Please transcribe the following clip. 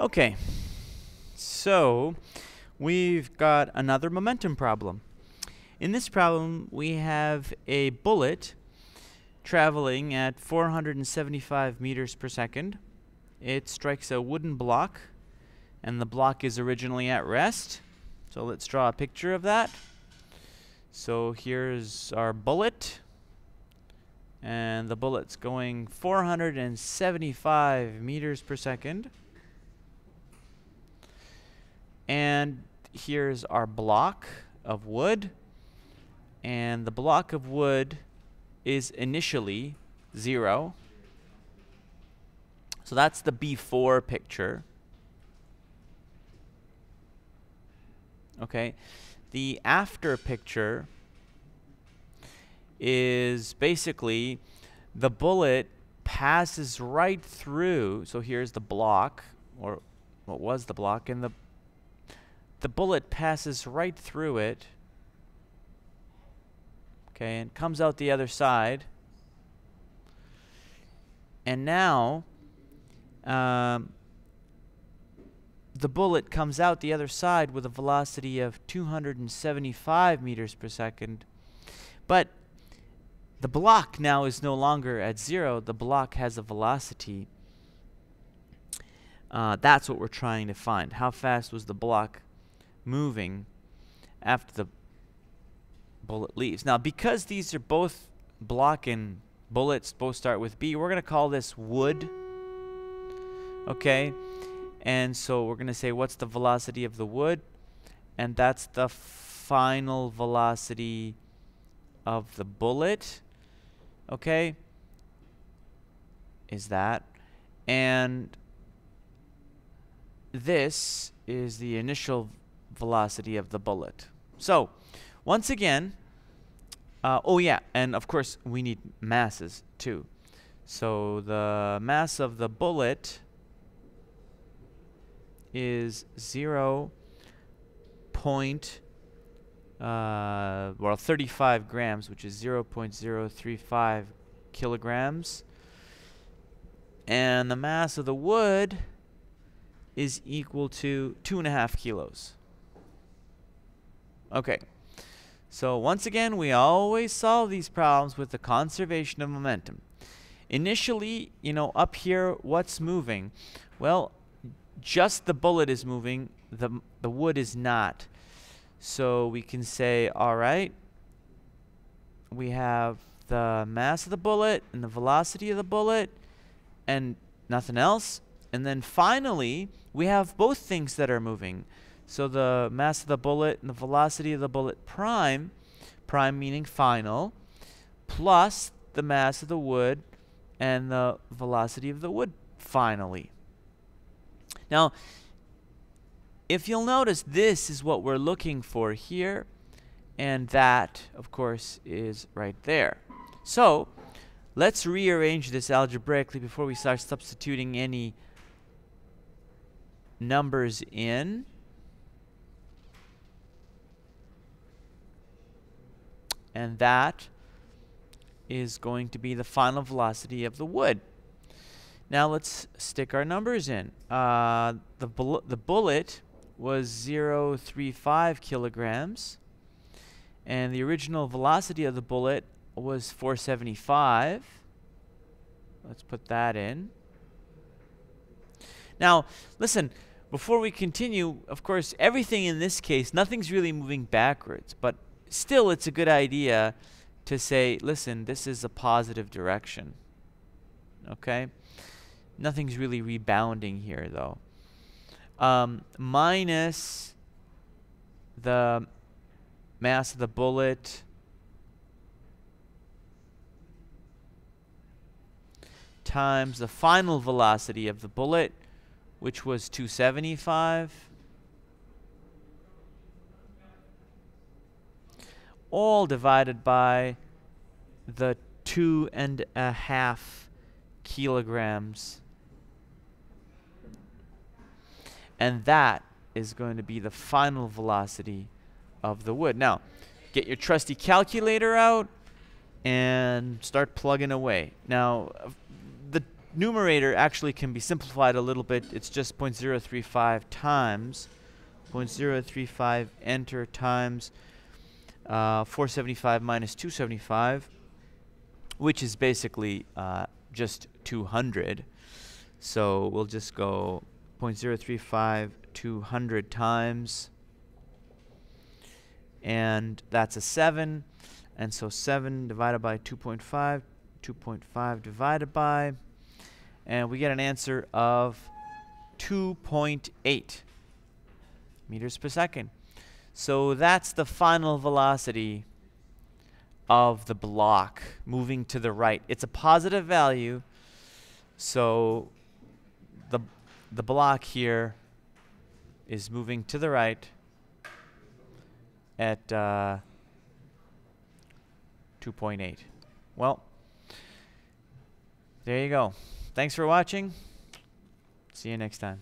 Okay, so we've got another momentum problem. In this problem, we have a bullet traveling at 475 meters per second. It strikes a wooden block, and the block is originally at rest. So let's draw a picture of that. So here's our bullet, and the bullet's going 475 meters per second. And here's our block of wood, and the block of wood is initially 0. So that's the before picture. Okay, the after picture is basically the bullet passes right through. So here's the block, or what was the block, and the bullet passes right through it, okay, and comes out the other side. And now the bullet comes out the other side with a velocity of 275 meters per second. But the block now is no longer at 0. The block has a velocity. That's what we're trying to find. How fast was the block moving after the bullet leaves? Now, because these are both block and bullets, both start with B, we're going to call this wood. Okay? And so we're going to say, what's the velocity of the wood? And that's the final velocity of the bullet. Okay? Is that. And this is the initial velocity of the bullet. So, once again, oh yeah, and of course we need masses too. So the mass of the bullet is 35 grams, which is 0.035 kilograms. And the mass of the wood is equal to 2.5 kilos. Okay, so once again, we always solve these problems with the conservation of momentum. Initially, you know, up here, what's moving? Well, just the bullet is moving, the wood is not. So we can say, all right, we have the mass of the bullet and the velocity of the bullet and nothing else. And then finally, we have both things that are moving. So the mass of the bullet and the velocity of the bullet prime meaning final, plus the mass of the wood and the velocity of the wood finally. Now, if you'll notice, this is what we're looking for here, and that, of course, is right there. So let's rearrange this algebraically before we start substituting any numbers in. And that is going to be the final velocity of the wood. Now let's stick our numbers in. The bullet was 0.35 kilograms, and the original velocity of the bullet was 475. Let's put that in. Now, listen, before we continue, of course, everything in this case, nothing's really moving backwards, but still, it's a good idea to say, listen, this is a positive direction. Okay? Nothing's really rebounding here, though. Minus the mass of the bullet times the final velocity of the bullet, which was 275. All divided by the 2.5 kilograms. And that is going to be the final velocity of the wood. Now, get your trusty calculator out and start plugging away. Now, numerator actually can be simplified a little bit. It's just 0.035 times 0.035 enter times 475 minus 275, which is basically just 200. So we'll just go 0.035 200 times, and that's a 7. And so 7 divided by 2.5, 2.5 divided by, and we get an answer of 2.8 meters per second. So that's the final velocity of the block moving to the right. It's a positive value, so the block here is moving to the right at 2.8. Well, there you go. Thanks for watching. See you next time.